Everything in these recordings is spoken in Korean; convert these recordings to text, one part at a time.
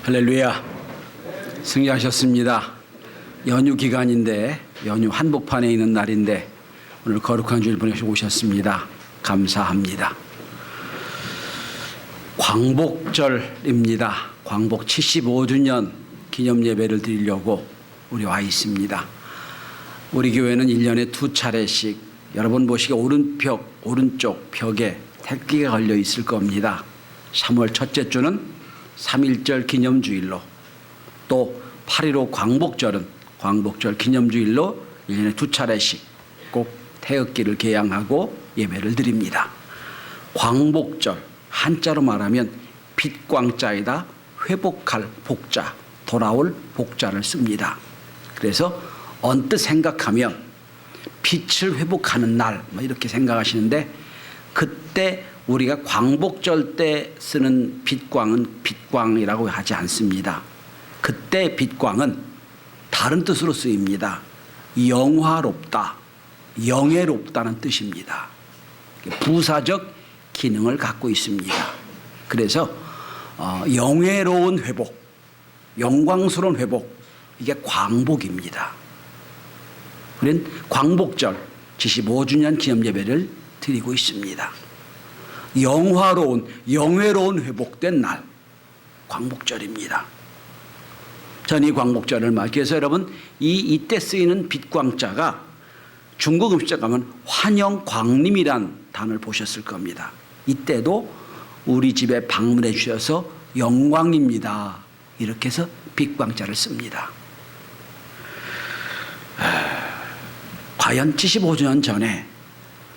할렐루야. 승리하셨습니다. 연휴 기간인데 연휴 한복판에 있는 날인데 오늘 거룩한 주일 보내시고 오셨습니다. 감사합니다. 광복절입니다. 광복 75주년 기념 예배를 드리려고 우리 와 있습니다. 우리 교회는 1년에 2차례씩 여러분 보시기에 오른쪽 벽에 택기가 걸려 있을 겁니다. 3월 첫째 주는 3.1절 기념주일로, 또 8.15 광복절 기념주일로 1년에 2차례씩 꼭 태극기를 개양하고 예배를 드립니다. 광복절, 한자로 말하면 빛광자에다 회복할 복자, 돌아올 복자를 씁니다. 그래서 언뜻 생각하면 빛을 회복하는 날 이렇게 생각하시는데, 그때 우리가 광복절 때 쓰는 빛광은 빛광이라고 하지 않습니다. 그때 빛광은 다른 뜻으로 쓰입니다. 영화롭다, 영예롭다는 뜻입니다. 부사적 기능을 갖고 있습니다. 그래서 영예로운 회복, 영광스러운 회복, 이게 광복입니다. 우리는 광복절 75주년 기념예배를 드리고 있습니다. 영화로운, 영예로운 회복된 날, 광복절입니다. 전 이 광복절을 맞기 위해서 여러분, 이때 쓰이는 빛광자가 중국 음식점 가면 환영광림이란 단어를 보셨을 겁니다. 이때도 우리 집에 방문해 주셔서 영광입니다, 이렇게 해서 빛광자를 씁니다. 과연 75주년 전에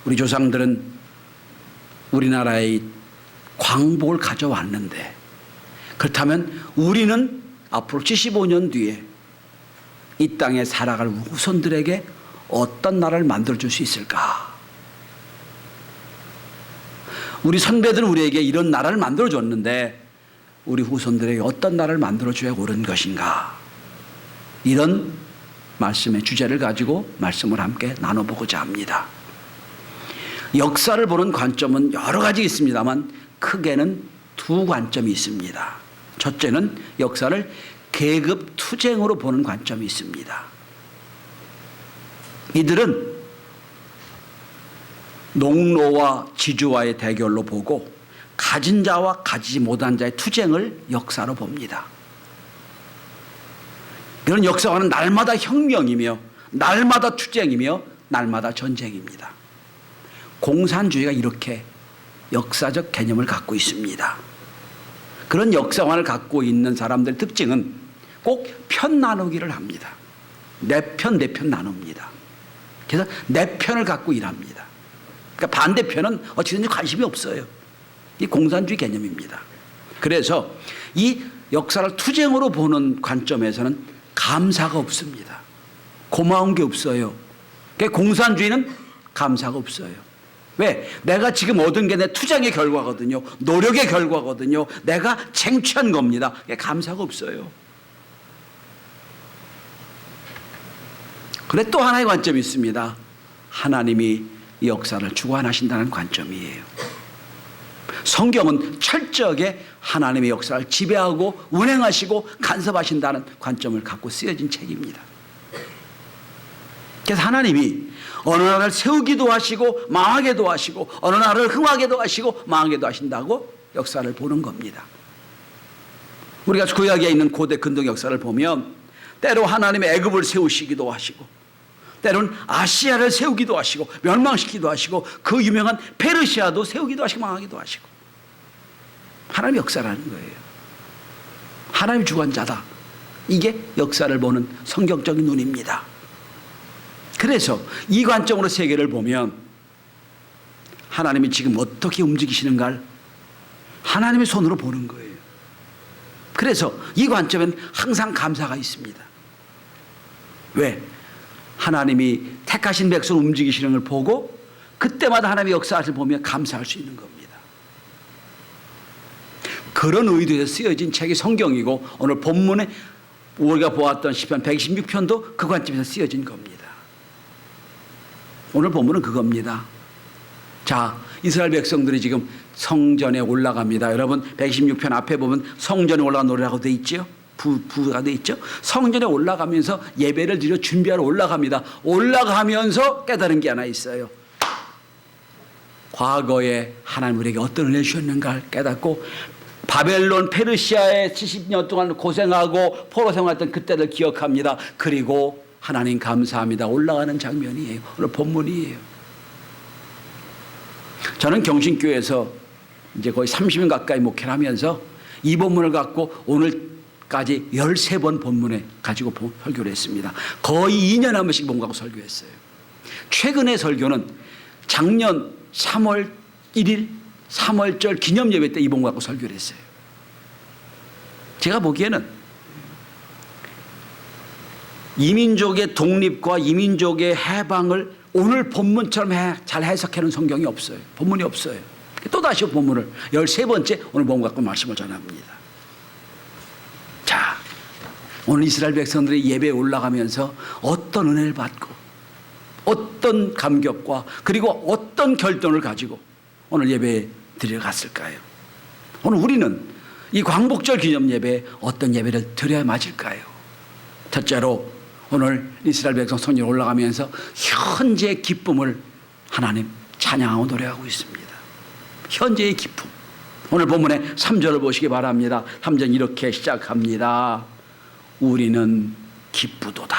우리 조상들은 우리나라의 광복을 가져왔는데, 그렇다면 우리는 앞으로 75년 뒤에 이 땅에 살아갈 후손들에게 어떤 나라를 만들어줄 수 있을까? 우리 선배들은 우리에게 이런 나라를 만들어줬는데 우리 후손들에게 어떤 나라를 만들어줘야 옳은 것인가? 이런 말씀의 주제를 가지고 말씀을 함께 나눠보고자 합니다. 역사를 보는 관점은 여러 가지 있습니다만 크게는 두 관점이 있습니다. 첫째는 역사를 계급 투쟁으로 보는 관점이 있습니다. 이들은 농노와 지주와의 대결로 보고 가진 자와 가지지 못한 자의 투쟁을 역사로 봅니다. 이런 역사와는 날마다 혁명이며 날마다 투쟁이며 날마다 전쟁입니다. 공산주의가 이렇게 역사적 개념을 갖고 있습니다. 그런 역사관을 갖고 있는 사람들의 특징은 꼭 편 나누기를 합니다. 내 편 나눕니다. 그래서 내 편을 갖고 일합니다. 그러니까 반대편은 어찌든지 관심이 없어요. 이 공산주의 개념입니다. 그래서 이 역사를 투쟁으로 보는 관점에서는 감사가 없습니다. 고마운 게 없어요. 그러니까 공산주의는 감사가 없어요. 왜? 내가 지금 얻은 게 내 투쟁의 결과거든요. 노력의 결과거든요. 내가 쟁취한 겁니다. 감사가 없어요. 그런데 또 하나의 관점이 있습니다. 하나님이 이 역사를 주관하신다는 관점이에요. 성경은 철저하게 하나님의 역사를 지배하고 운행하시고 간섭하신다는 관점을 갖고 쓰여진 책입니다. 그래서 하나님이 어느 나라를 세우기도 하시고 망하게도 하시고 어느 나라를 흥하게도 하시고 망하게도 하신다고 역사를 보는 겁니다. 우리가 구약에 있는 고대 근동 역사를 보면 때로 하나님의 애굽을 세우시기도 하시고 때로는 아시아를 세우기도 하시고 멸망시키기도 하시고 그 유명한 페르시아도 세우기도 하시고 망하기도 하시고, 하나님의 역사라는 거예요. 하나님의 주관자다. 이게 역사를 보는 성경적인 눈입니다. 그래서 이 관점으로 세계를 보면 하나님이 지금 어떻게 움직이시는가를 하나님의 손으로 보는 거예요. 그래서 이 관점엔 항상 감사가 있습니다. 왜? 하나님이 택하신 백성 움직이시는 걸 보고 그때마다 하나님의 역사를 보며 감사할 수 있는 겁니다. 그런 의도에서 쓰여진 책이 성경이고 오늘 본문에 우리가 보았던 시편 126편도 그 관점에서 쓰여진 겁니다. 오늘 본문은 그겁니다. 자, 이스라엘 백성들이 지금 성전에 올라갑니다. 여러분 126편 앞에 보면 성전에 올라간 노래라고 돼 있죠. 부가 돼 있죠. 성전에 올라가면서 예배를 드려 준비하러 올라갑니다. 올라가면서 깨달은 게 하나 있어요. 과거에 하나님 우리에게 어떤 은혜 주셨는가를 깨닫고 바벨론 페르시아에 70년 동안 고생하고 포로 생활했던 그때를 기억합니다. 그리고 하나님 감사합니다. 올라가는 장면이에요. 오늘 본문이에요. 저는 경신교회에서 이제 거의 30년 가까이 목회를 하면서 이 본문을 갖고 오늘까지 13번 본문에 가지고 설교를 했습니다. 거의 2년에 한 번씩 본가고 설교했어요. 최근의 설교는 작년 3월 1일 3월절 기념예배 때 이 본문 갖고 설교를 했어요. 제가 보기에는 이민족의 독립과 이민족의 해방을 오늘 본문처럼 잘 해석하는 성경이 없어요. 본문이 없어요. 또다시 본문을 13번째 오늘 본문 갖고 말씀을 전합니다. 자, 오늘 이스라엘 백성들이 예배에 올라가면서 어떤 은혜를 받고 어떤 감격과 그리고 어떤 결단을 가지고 오늘 예배에 드려갔을까요? 오늘 우리는 이 광복절 기념 예배에 어떤 예배를 드려야 맞을까요? 첫째로 오늘 이스라엘 백성 성전에 올라가면서 현재의 기쁨을 하나님 찬양하고 노래하고 있습니다. 현재의 기쁨. 오늘 본문의 3절을 보시기 바랍니다. 3절 이렇게 시작합니다. 우리는 기쁘도다.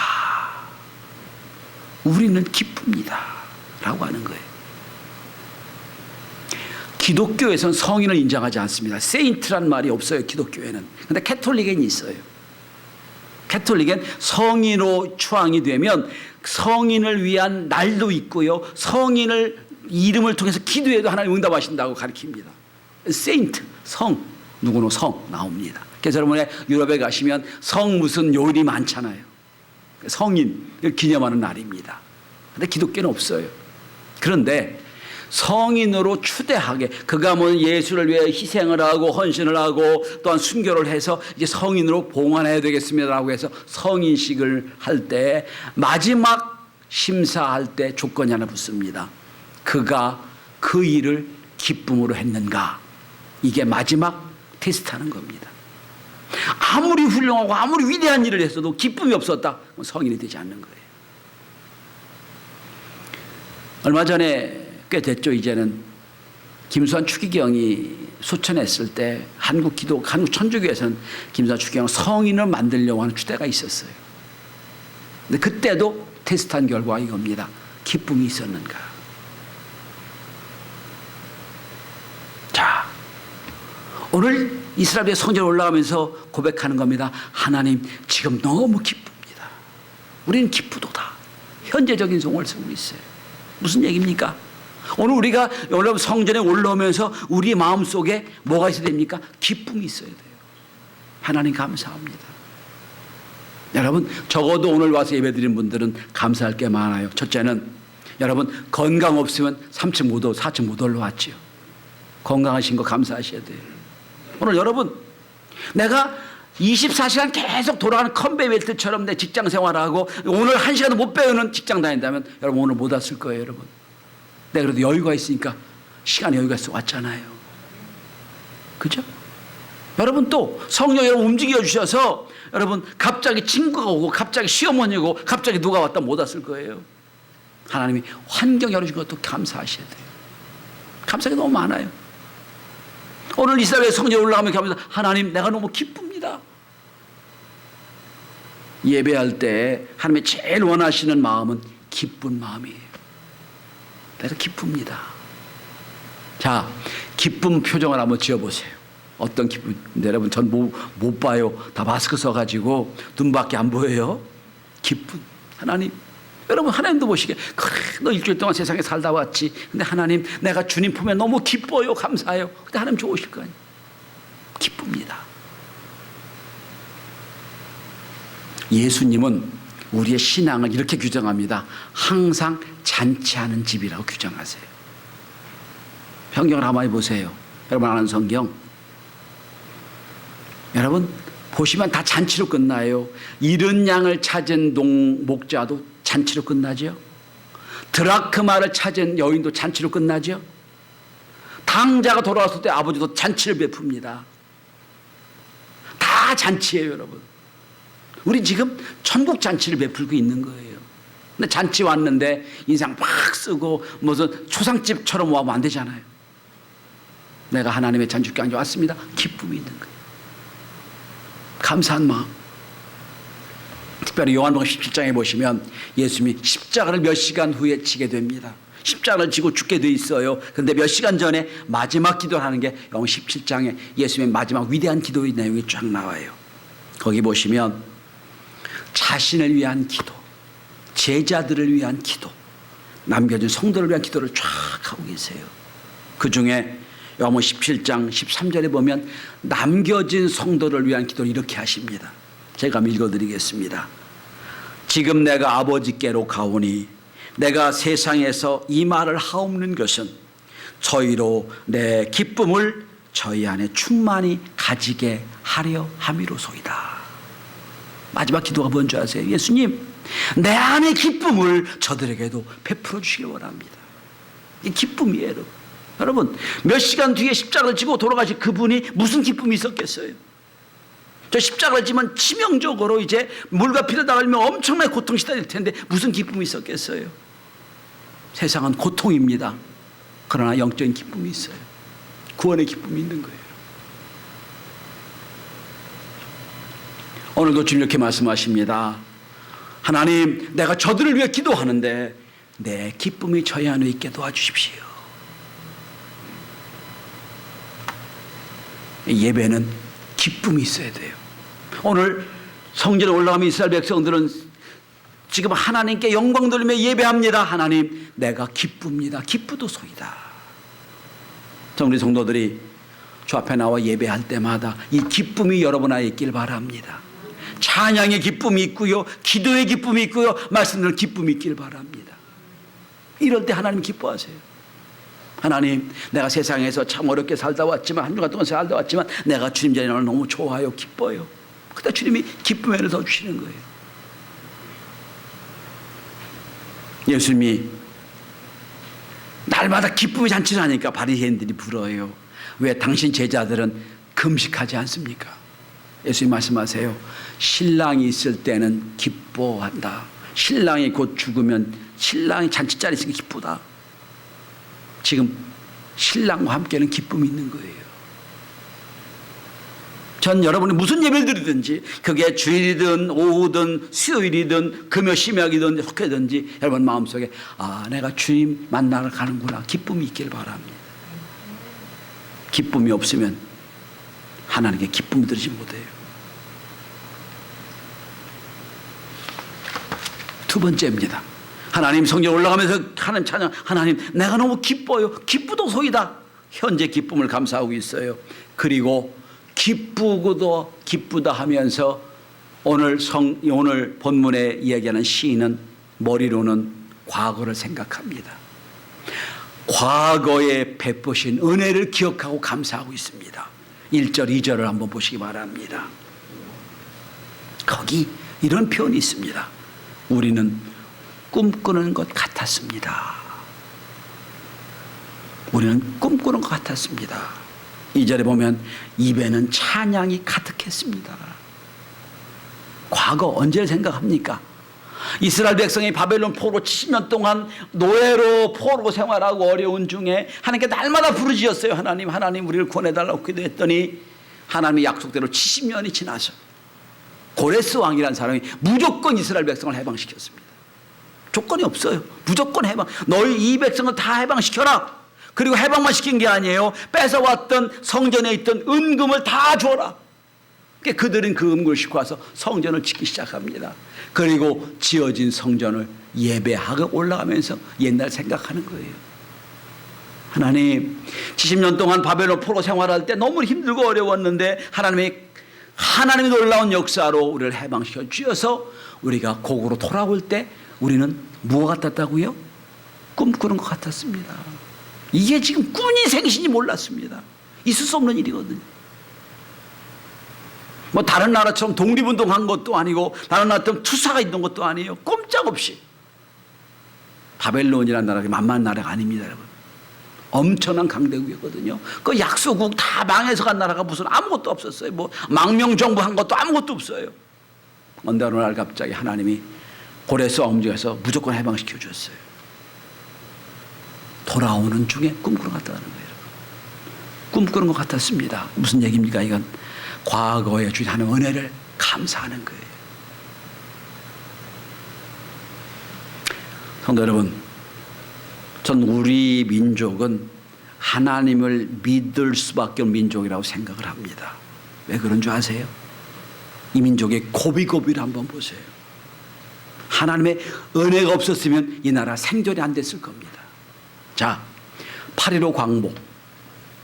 우리는 기쁩니다. 라고 하는 거예요. 기독교에서는 성인을 인정하지 않습니다. 세인트란 말이 없어요. 기독교에는. 그런데 캐톨릭엔 있어요. 캐톨릭엔 성인으로 추앙이 되면 성인을 위한 날도 있고요. 성인을 이름을 통해서 기도해도 하나님 응답하신다고 가르칩니다. 세인트, 성, 누구는 성 나옵니다. 그래서 여러분의 유럽에 가시면 성 무슨 요일이 많잖아요. 성인을 기념하는 날입니다. 그런데 기독교는 없어요. 그런데 성인으로 추대하게 그가 뭐 예수를 위해 희생을 하고 헌신을 하고 또한 순교를 해서 이제 성인으로 봉헌해야 되겠습니다라고 해서 성인식을 할 때 마지막 심사할 때 조건이 하나 붙습니다. 그가 그 일을 기쁨으로 했는가? 이게 마지막 테스트하는 겁니다. 아무리 훌륭하고 아무리 위대한 일을 했어도 기쁨이 없었다. 성인이 되지 않는 거예요. 얼마 전에 꽤 됐죠. 이제는 김수환 추기경이 소천했을 때 한국 천주교에서는 김수환 추기경 성인을 만들려고 하는 추대가 있었어요. 근데 그때도 테스트한 결과가 이겁니다. 기쁨이 있었는가? 자, 오늘 이스라엘의 성전에 올라가면서 고백하는 겁니다. 하나님 지금 너무 기쁩니다. 우리는 기쁘도다. 현재적인 성을 쓰고 있어요. 무슨 얘기입니까? 오늘 우리가 여러분 성전에 올라오면서 우리 마음속에 뭐가 있어야 됩니까? 기쁨이 있어야 돼요. 하나님 감사합니다. 여러분 적어도 오늘 와서 예배드린 분들은 감사할 게 많아요. 첫째는 여러분 건강 없으면 3층 못 4층 못 올라왔죠. 건강하신 거 감사하셔야 돼요. 오늘 여러분 내가 24시간 계속 돌아가는 컨베이 벨트처럼 내 직장 생활하고 오늘 1시간도 못 배우는 직장 다닌다면 여러분 오늘 못 왔을 거예요. 여러분 내가 그래도 여유가 있으니까 시간 여유가 있어 왔잖아요. 그죠? 여러분 또 성령 여러분 움직여 주셔서 여러분 갑자기 친구가 오고 갑자기 시어머니가 오고 갑자기 누가 왔다 못 왔을 거예요. 하나님이 환경 열어준 것도 감사하셔야 돼요. 감사가 너무 많아요. 오늘 이스라엘 성전에 올라가면 하나님 내가 너무 기쁩니다. 예배할 때 하나님이 제일 원하시는 마음은 기쁜 마음이에요. 내가 기쁩니다. 자, 기쁨 표정을 한번 지어보세요. 어떤 기쁨? 여러분 전 못 봐요. 다 마스크 써가지고 눈밖에 안 보여요. 기쁨. 하나님. 여러분 하나님도 보시기에 그래 너 일주일 동안 세상에 살다 왔지. 근데 하나님 내가 주님 품에 너무 기뻐요. 감사해요. 근데 하나님 좋으실 거 아니에요. 기쁩니다. 예수님은 우리의 신앙을 이렇게 규정합니다. 항상 잔치하는 집이라고 규정하세요. 성경을 한번 보세요. 여러분 아는 성경. 여러분 보시면 다 잔치로 끝나요. 잃은 양을 찾은 목자도 잔치로 끝나죠. 드라크마를 찾은 여인도 잔치로 끝나죠. 장자가 돌아왔을 때 아버지도 잔치를 베풉니다. 다 잔치예요, 여러분. 우리 지금 천국 잔치를 베풀고 있는 거예요. 근데 잔치 왔는데 인상 막 쓰고 무슨 초상집처럼 와면 안 되잖아요. 내가 하나님의 잔치께 왔습니다. 기쁨이 있는 거예요. 감사한 마음. 특별히 요한복음 17장에 보시면 예수님이 십자가를 몇 시간 후에 지게 됩니다. 십자가를 지고 죽게 돼 있어요. 그런데 몇 시간 전에 마지막 기도를 하는 게 요한복음 17장에 예수님의 마지막 위대한 기도의 내용이 쫙 나와요. 거기 보시면 자신을 위한 기도, 제자들을 위한 기도, 남겨진 성도를 위한 기도를 쫙 하고 계세요. 그 중에 요한복음 17장 13절에 보면 남겨진 성도를 위한 기도를 이렇게 하십니다. 제가 한번 읽어드리겠습니다. 지금 내가 아버지께로 가오니 내가 세상에서 이 말을 하옵는 것은 저희로 내 기쁨을 저희 안에 충만히 가지게 하려 함이로소이다. 마지막 기도가 뭔지 아세요? 예수님, 내 안의 기쁨을 저들에게도 베풀어 주시길 원합니다. 이 기쁨이에요. 여러분, 몇 시간 뒤에 십자가를 지고 돌아가신 그분이 무슨 기쁨이 있었겠어요? 저 십자가를 지면 치명적으로 이제 물과 피를 나가면 엄청나게 고통시달릴 텐데 무슨 기쁨이 있었겠어요? 세상은 고통입니다. 그러나 영적인 기쁨이 있어요. 구원의 기쁨이 있는 거예요. 오늘도 주님 이렇게 말씀하십니다. 하나님, 내가 저들을 위해 기도하는데 내 기쁨이 저희 안에 있게 도와주십시오. 예배는 기쁨이 있어야 돼요. 오늘 성전에 올라가면 이스라엘 백성들은 지금 하나님께 영광 돌리며 예배합니다. 하나님, 내가 기쁩니다. 기쁘도소이다. 우리 성도들이 주 앞에 나와 예배할 때마다 이 기쁨이 여러분 안에 있길 바랍니다. 찬양의 기쁨이 있고요, 기도의 기쁨이 있고요, 말씀드리는 기쁨이 있길 바랍니다. 이럴 때 하나님 기뻐하세요. 하나님, 내가 세상에서 참 어렵게 살다 왔지만, 한 주간 동안 살다 왔지만 내가 주님 자리에 나를 너무 좋아요, 기뻐요. 그때 주님이 기쁨의 은혜를 더 주시는 거예요. 예수님이 날마다 기쁨의 잔치를 하니까 바리새인들이 불어요. 왜 당신 제자들은 금식하지 않습니까? 예수님 말씀하세요. 신랑이 있을 때는 기뻐한다. 신랑이 곧 죽으면 신랑이 잔치자리에 있으니까 기쁘다. 지금 신랑과 함께는 기쁨이 있는 거예요. 전 여러분이 무슨 예배를 드리든지 그게 주일이든 오후든 수요일이든 금요 심야이든 속회든지 여러분 마음속에 내가 주님 만나러 가는구나 기쁨이 있길 바랍니다. 기쁨이 없으면 하나님께 기쁨을 드리지 못해요. 두 번째입니다. 하나님 성전 올라가면서 하는 찬양, 하나님 내가 너무 기뻐요. 기쁘도소이다. 현재 기쁨을 감사하고 있어요. 그리고 기쁘다 하면서 오늘 본문에 이야기하는 시인은 머리로는 과거를 생각합니다. 과거에 베푸신 은혜를 기억하고 감사하고 있습니다. 1절 2절을 한번 보시기 바랍니다. 거기 이런 표현이 있습니다. 우리는 꿈꾸는 것 같았습니다. 우리는 꿈꾸는 것 같았습니다. 2절에 보면 입에는 찬양이 가득했습니다. 과거 언제 생각합니까? 이스라엘 백성이 바벨론 포로 70년 동안 노예로 포로 생활하고 어려운 중에 하나님께 날마다 부르짖었어요. 하나님 우리를 구원해달라고 기도했더니 하나님의 약속대로 70년이 지나서 고레스 왕이라는 사람이 무조건 이스라엘 백성을 해방시켰습니다. 조건이 없어요. 무조건 해방. 너희 이 백성을 다 해방시켜라. 그리고 해방만 시킨 게 아니에요. 뺏어왔던 성전에 있던 은금을 다 줘라. 그들은 그 은금을 싣고 와서 성전을 짓기 시작합니다. 그리고 지어진 성전을 예배하고 올라가면서 옛날 생각하는 거예요. 하나님 70년 동안 바벨론 포로 생활할 때 너무 힘들고 어려웠는데 하나님의 놀라운 역사로 우리를 해방시켜 주셔서 우리가 곡으로 돌아올 때 우리는 무엇 같았다고요? 꿈꾸는 것 같았습니다. 이게 지금 꿈이 생신이 몰랐습니다. 있을 수 없는 일이거든요. 다른 나라처럼 독립운동한 것도 아니고 다른 나라처럼 투사가 있는 것도 아니에요. 꼼짝없이. 바벨론이라는 나라가 만만한 나라가 아닙니다, 여러분. 엄청난 강대국이었거든요. 그 약소국 다 망해서 간 나라가 무슨 아무것도 없었어요. 뭐 망명정부 한 것도 아무것도 없어요. 어느 날 갑자기 하나님이 고레 싸움 중에서 무조건 해방시켜 주었어요. 돌아오는 중에 꿈꾸는 것 같다는 거예요. 꿈꾸는 것 같았습니다. 무슨 얘기입니까? 이건 과거에 주신 하나님의 은혜를 감사하는 거예요. 성도 여러분, 전 우리 민족은 하나님을 믿을 수밖에 없는 민족이라고 생각을 합니다. 왜 그런 줄 아세요? 이 민족의 고비고비를 한번 보세요. 하나님의 은혜가 없었으면 이 나라 생존이 안 됐을 겁니다. 자, 8.15 광복,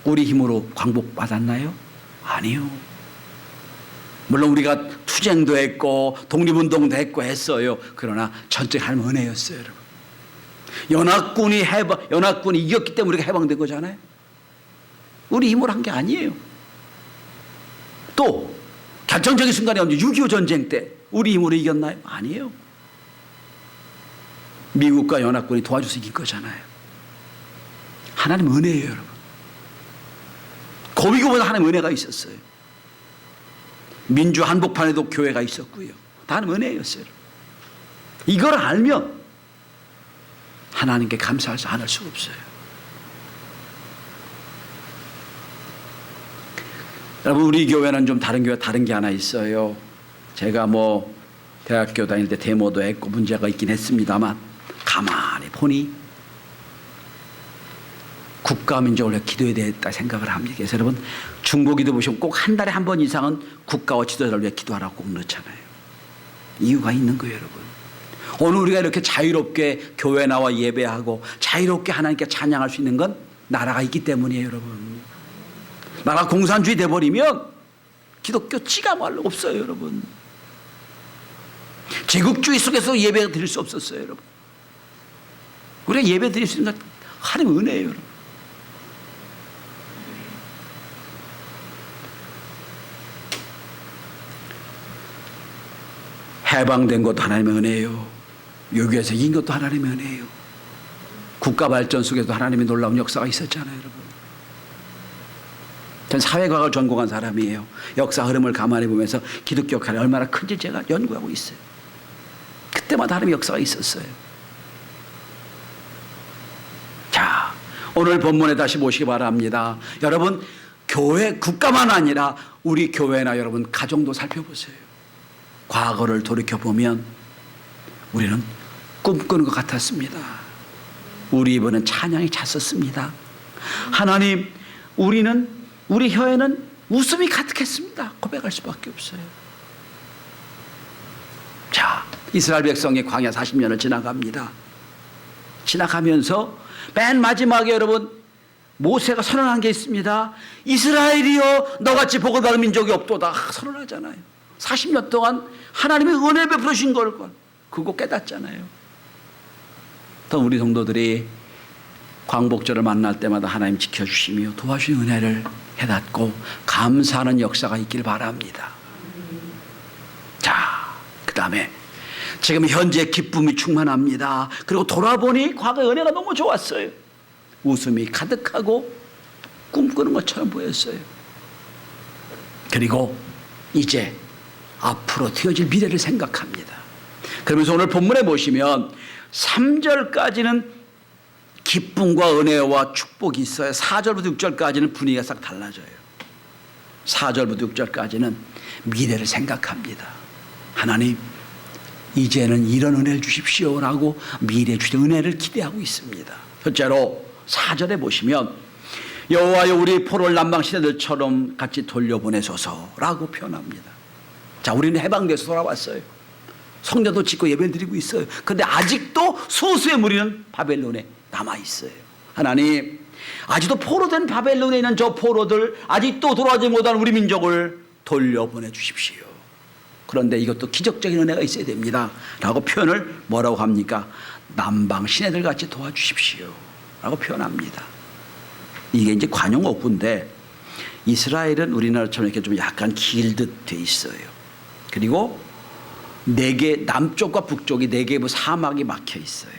우리 힘으로 광복 받았나요? 아니요. 물론 우리가 투쟁도 했고 독립운동도 했고 했어요. 그러나 전적 하나님의 은혜였어요, 여러분. 연합군이 이겼기 때문에 우리가 해방된 거잖아요. 우리 힘으로 한 게 아니에요. 또 결정적인 순간에 언제 6.25 전쟁 때 우리 힘으로 이겼나요? 아니에요. 미국과 연합군이 도와줘서 이긴 거잖아요. 하나님 은혜예요, 여러분. 고비고보다 하나님 은혜가 있었어요. 민주 한복판에도 교회가 있었고요. 다 하나님 은혜였어요. 이걸 알면 하나님께 감사하지 않을 수가 없어요. 여러분, 우리 교회는 좀 다른 게 하나 있어요. 제가 뭐 대학교 다닐 때 데모도 했고 문제가 있긴 했습니다만 가만히 보니 국가 민족을 위해 기도해야 되겠다 생각을 합니다. 그래서 여러분, 중보기도 보시면 꼭 한 달에 한 번 이상은 국가와 지도자를 위해 기도하라고 꼭 넣잖아요. 이유가 있는 거예요, 여러분. 오늘 우리가 이렇게 자유롭게 교회 나와 예배하고 자유롭게 하나님께 찬양할 수 있는 건 나라가 있기 때문이에요, 여러분. 나라 공산주의 돼버리면 기독교 찌가 말로 없어요, 여러분. 제국주의 속에서 예배 드릴 수 없었어요, 여러분. 우리가 예배 드릴 수 있는 건 하나님의 은혜예요, 여러분. 해방된 것도 하나님의 은혜예요. 여기에서 이긴 것도 하나님의 은혜예요. 국가 발전 속에도 하나님의 놀라운 역사가 있었잖아요, 여러분. 전 사회과학을 전공한 사람이에요. 역사 흐름을 가만히 보면서 기독교 역할이 얼마나 큰지 제가 연구하고 있어요. 그때마다 하나님의 역사가 있었어요. 자, 오늘 본문에 다시 모시기 바랍니다. 여러분, 교회, 국가만 아니라 우리 교회나 여러분 가정도 살펴보세요. 과거를 돌이켜보면 우리는 꿈꾸는 것 같았습니다. 우리 입에는 찬양이 찼었습니다. 하나님, 우리 혀에는 웃음이 가득했습니다. 고백할 수밖에 없어요. 자, 이스라엘 백성이 광야 40년을 지나갑니다. 지나가면서 맨 마지막에 여러분 모세가 선언한 게 있습니다. 이스라엘이여 너같이 복을 받은 민족이 없도다 선언하잖아요. 40년 동안 하나님의 은혜 베푸신 걸 그거 깨닫잖아요. 또 우리 성도들이 광복절을 만날 때마다 하나님 지켜주시며 도와주신 은혜를 깨닫고 감사하는 역사가 있길 바랍니다. 자, 그 다음에 지금 현재 기쁨이 충만합니다. 그리고 돌아보니 과거의 은혜가 너무 좋았어요. 웃음이 가득하고 꿈꾸는 것처럼 보였어요. 그리고 이제 앞으로 되어질 미래를 생각합니다. 그러면서 오늘 본문에 보시면 3절까지는 기쁨과 은혜와 축복이 있어요. 4절부터 6절까지는 분위기가 싹 달라져요. 4절부터 6절까지는 미래를 생각합니다. 하나님, 이제는 이런 은혜를 주십시오라고 미래에 주실 은혜를 기대하고 있습니다. 첫째로 4절에 보시면 여호와여 우리 포로를 남방 시대들처럼 같이 돌려보내소서라고 표현합니다. 자, 우리는 해방돼서 돌아왔어요. 성전도 짓고 예배를 드리고 있어요. 그런데 아직도 소수의 무리는 바벨론에 남아있어요. 하나님, 아직도 포로된 바벨론에 있는 저 포로들, 아직도 돌아오지 못한 우리 민족을 돌려보내 주십시오. 그런데 이것도 기적적인 은혜가 있어야 됩니다 라고 표현을 뭐라고 합니까? 남방 시내들 같이 도와주십시오 라고 표현합니다. 이게 이제 관용어구인데 이스라엘은 우리나라처럼 이렇게 좀 약간 길듯 돼 있어요. 그리고 4개, 남쪽과 북쪽이 4개의 사막이 막혀 있어요.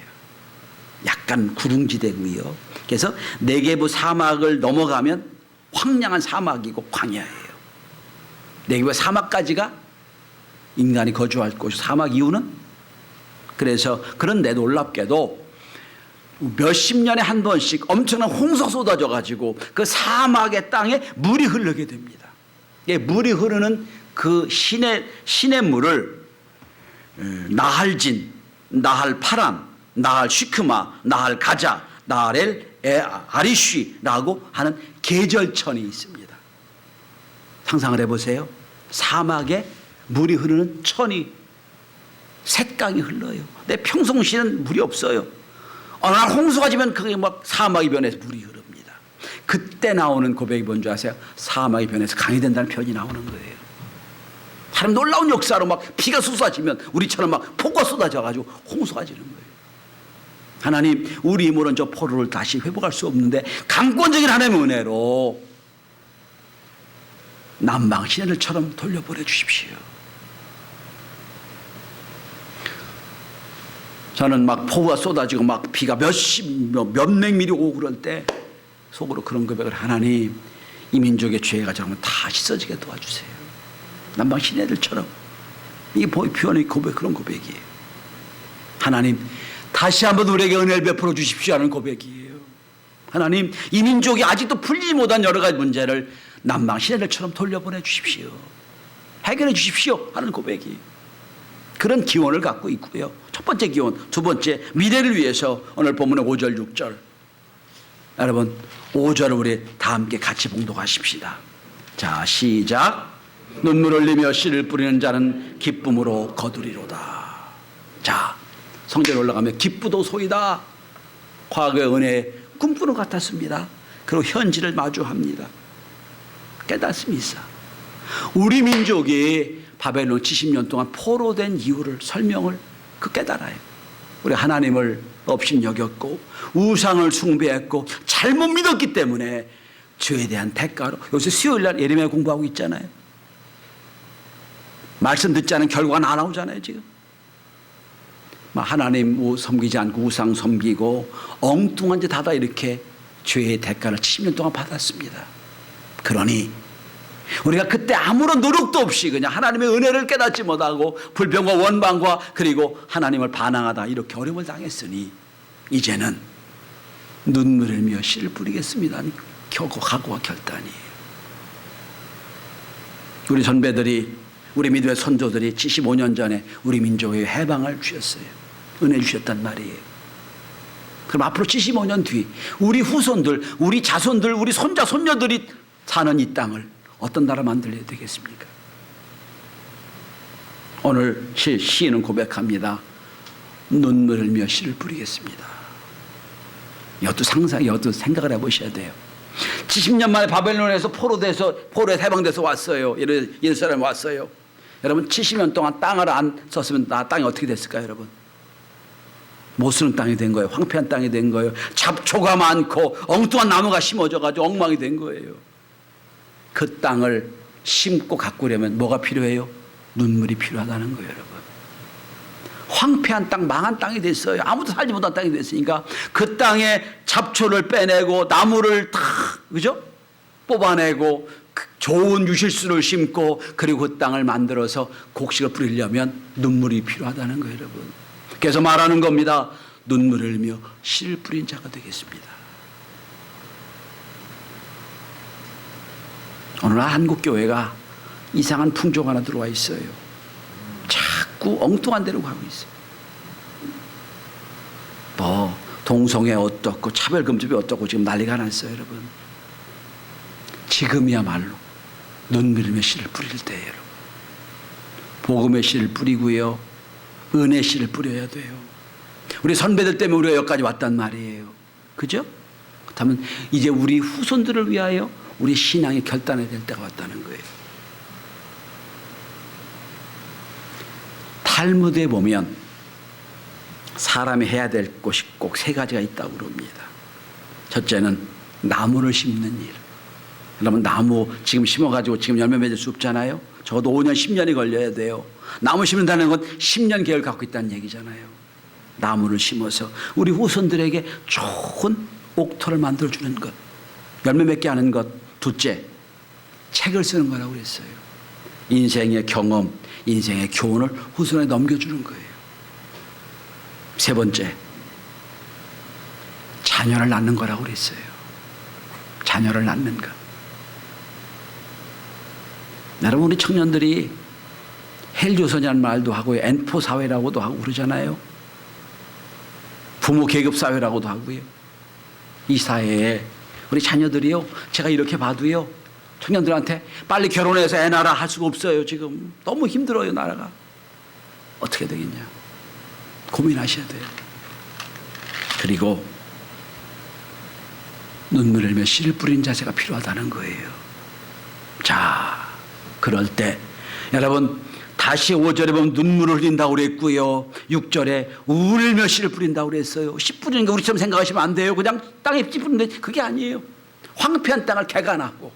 약간 구릉지대고요. 그래서 네게부 사막을 넘어가면 황량한 사막이고 광야예요. 네게부 사막까지가 인간이 거주할 곳. 사막 이유는 그래서 그런데 놀랍게도 몇십 년에 한 번씩 엄청난 홍수가 쏟아져 가지고 그 사막의 땅에 물이 흐르게 됩니다. 물이 흐르는 그 시냇 물을 나할진, 나할 파람, 나할 시크마, 나할 가자, 나할 아리쉬라고 하는 계절천이 있습니다. 상상을 해보세요. 사막에 물이 흐르는 천이 샛강이 흘러요. 근데 평상시에는 물이 없어요. 어느 날 홍수가 지면 그게 막 사막이 변해서 물이 흐릅니다. 그때 나오는 고백이 뭔지 아세요? 사막이 변해서 강이 된다는 표현이 나오는 거예요. 하나님 놀라운 역사로 막 비가 쏟아지면 우리처럼 막 폭우가 쏟아져가지고 홍수가 지는 거예요. 하나님, 우리 힘으로는 저 포로를 다시 회복할 수 없는데 강권적인 하나님의 은혜로 남방 시내들처럼 돌려보내 주십시오. 저는 막 폭우가 쏟아지고 막 비가 몇백 미리 오고 그럴 때 속으로 그런 고백을, 하나님, 이 민족의 죄가 정말 다 씻어지게 도와주세요. 남방 시내들처럼. 이게 표현의 고백, 그런 고백이에요. 하나님, 다시 한번 우리에게 은혜를 베풀어 주십시오 하는 고백이에요. 하나님, 이 민족이 아직도 풀리지 못한 여러 가지 문제를 남방 시내들처럼 돌려보내 주십시오. 해결해 주십시오 하는 고백이, 그런 기원을 갖고 있고요. 첫 번째 기원. 두 번째, 미래를 위해서 오늘 본문의 5절 6절, 여러분 5절을 우리 다 함께 같이 봉독하십시다. 자, 시작. 눈물 흘리며 씨를 뿌리는 자는 기쁨으로 거두리로다. 자, 성전에 올라가면 기쁘도소이다. 과거의 은혜의 꿈꾸는 것 같았습니다. 그리고 현실을 마주합니다. 깨닫습니다. 우리 민족이 바벨론 70년 동안 포로된 이유를, 설명을 깨달아요. 우리 하나님을 업신여겼고 우상을 숭배했고 잘못 믿었기 때문에 죄에 대한 대가로, 요새 수요일날 예레미야 공부하고 있잖아요. 말씀 듣지 않은 결과가 안 나오잖아요 지금. 하나님 섬기지 않고 우상 섬기고 엉뚱한 짓 하다 이렇게 죄의 대가를 70년 동안 받았습니다. 그러니 우리가 그때 아무런 노력도 없이 그냥 하나님의 은혜를 깨닫지 못하고 불평과 원망과 그리고 하나님을 반항하다 이렇게 어려움을 당했으니 이제는 눈물 흘리며 씨를 뿌리겠습니다. 각오와 결단이에요. 우리 선배들이, 우리 믿음의 선조들이 75년 전에 우리 민족에 해방을 주셨어요. 은혜 주셨단 말이에요. 그럼 앞으로 75년 뒤 우리 후손들, 우리 자손들, 우리 손자 손녀들이 사는 이 땅을 어떤 나라 만들어야 되겠습니까? 오늘 시인은 고백합니다. 눈물 흘리며 씨를 뿌리겠습니다. 이것도 생각을 해보셔야 돼요. 70년 만에 바벨론에서 포로에서 해방돼서 왔어요. 예루살렘 왔어요. 여러분 70년 동안 땅을 안 썼으면 땅이 어떻게 됐을까요? 여러분, 못 쓰는 땅이 된 거예요. 황폐한 땅이 된 거예요. 잡초가 많고 엉뚱한 나무가 심어져가지고 엉망이 된 거예요. 그 땅을 심고 가꾸려면 뭐가 필요해요? 눈물이 필요하다는 거예요. 여러분, 황폐한 땅, 망한 땅이 됐어요. 아무도 살지 못한 땅이 됐으니까 그 땅에 잡초를 빼내고 나무를 다, 그죠? 뽑아내고 좋은 유실수를 심고 그리고 그 땅을 만들어서 곡식을 뿌리려면 눈물이 필요하다는 거예요. 여러분, 그래서 말하는 겁니다. 눈물을 흘리며 씨를 뿌린 자가 되겠습니다. 오늘날 한국교회가 이상한 풍조가 하나 들어와 있어요. 자꾸 엉뚱한 데로 가고 있어요. 동성애 어떻고 차별금지법이 어떻고 지금 난리가 났어요. 여러분, 지금이야말로 눈물 흘리며 씨를 뿌릴 때예요. 여러분, 복음의 씨를 뿌리고요, 은혜 씨를 뿌려야 돼요. 우리 선배들 때문에 우리가 여기까지 왔단 말이에요. 그죠? 그렇다면 이제 우리 후손들을 위하여 우리 신앙이 결단해야 될 때가 왔다는 거예요. 탈무드에 보면 사람이 해야 될 것이 꼭 세 가지가 있다고 그럽니다. 첫째는 나무를 심는 일. 여러분, 나무 지금 심어가지고 지금 열매 맺을 수 없잖아요. 적어도 5년 10년이 걸려야 돼요. 나무 심는다는 건 10년 계획을 갖고 있다는 얘기잖아요. 나무를 심어서 우리 후손들에게 좋은 옥토를 만들어주는 것, 열매 맺게 하는 것. 둘째, 책을 쓰는 거라고 그랬어요. 인생의 경험, 인생의 교훈을 후손에 넘겨주는 거예요. 세 번째, 자녀를 낳는 거라고 그랬어요. 자녀를 낳는 것. 여러분, 우리 청년들이 헬조선이라는 말도 하고요, N포 사회라고도 하고 그러잖아요. 부모 계급 사회라고도 하고요. 이 사회에 우리 자녀들이요, 제가 이렇게 봐도요, 청년들한테 빨리 결혼해서 애 낳아라 할 수가 없어요. 지금 너무 힘들어요, 나라가. 어떻게 되겠냐, 고민하셔야 돼요. 그리고 눈물을 흘리며 씨를 뿌리는 자세가 필요하다는 거예요. 자, 그럴 때 여러분, 다시 5절에 보면 눈물을 흘린다고 그랬고요, 6절에 울며 씨를 뿌린다고 그랬어요. 씨 뿌리는 게 우리처럼 생각하시면 안 돼요. 그냥 땅에 씨 뿌리는데 그게 아니에요. 황폐한 땅을 개간하고,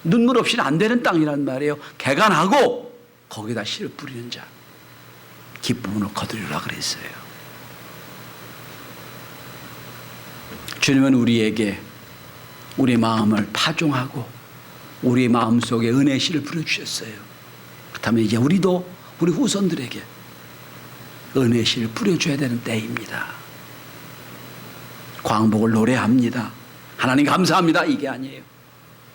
눈물 없이는 안 되는 땅이란 말이에요. 개간하고 거기다 씨를 뿌리는 자, 기쁨으로 거두리라 그랬어요. 주님은 우리에게 우리 마음을 파종하고 우리 마음속에 은혜의 씨를 뿌려주셨어요. 그렇다면 이제 우리도 우리 후손들에게 은혜의 씨를 뿌려줘야 되는 때입니다. 광복을 노래합니다. 하나님 감사합니다, 이게 아니에요.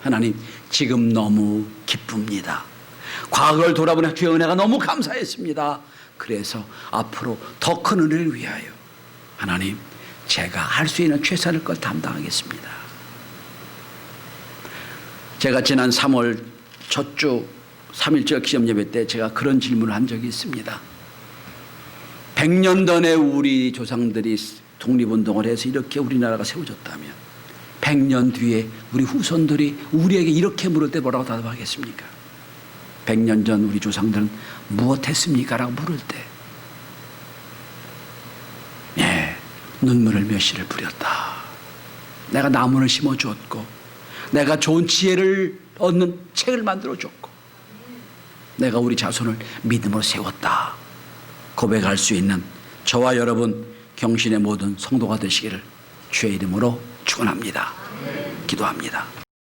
하나님, 지금 너무 기쁩니다. 과거를 돌아보니 주의 은혜가 너무 감사했습니다. 그래서 앞으로 더 큰 은혜를 위하여 하나님, 제가 할 수 있는 최선의 걸 담당하겠습니다. 제가 지난 3월 첫 주 3.1절 기념예배 때 제가 그런 질문을 한 적이 있습니다. 100년 전에 우리 조상들이 독립운동을 해서 이렇게 우리나라가 세워졌다면 100년 뒤에 우리 후손들이 우리에게 이렇게 물을 때 뭐라고 대답하겠습니까? 100년 전 우리 조상들은 무엇했습니까? 라고 물을 때, 예, 눈물을 몇 씨를 뿌렸다. 내가 나무를 심어주었고, 내가 좋은 지혜를 얻는 책을 만들어줬고, 내가 우리 자손을 믿음으로 세웠다 고백할 수 있는 저와 여러분 경신의 모든 성도가 되시기를 주의 이름으로 축원합니다. 기도합니다.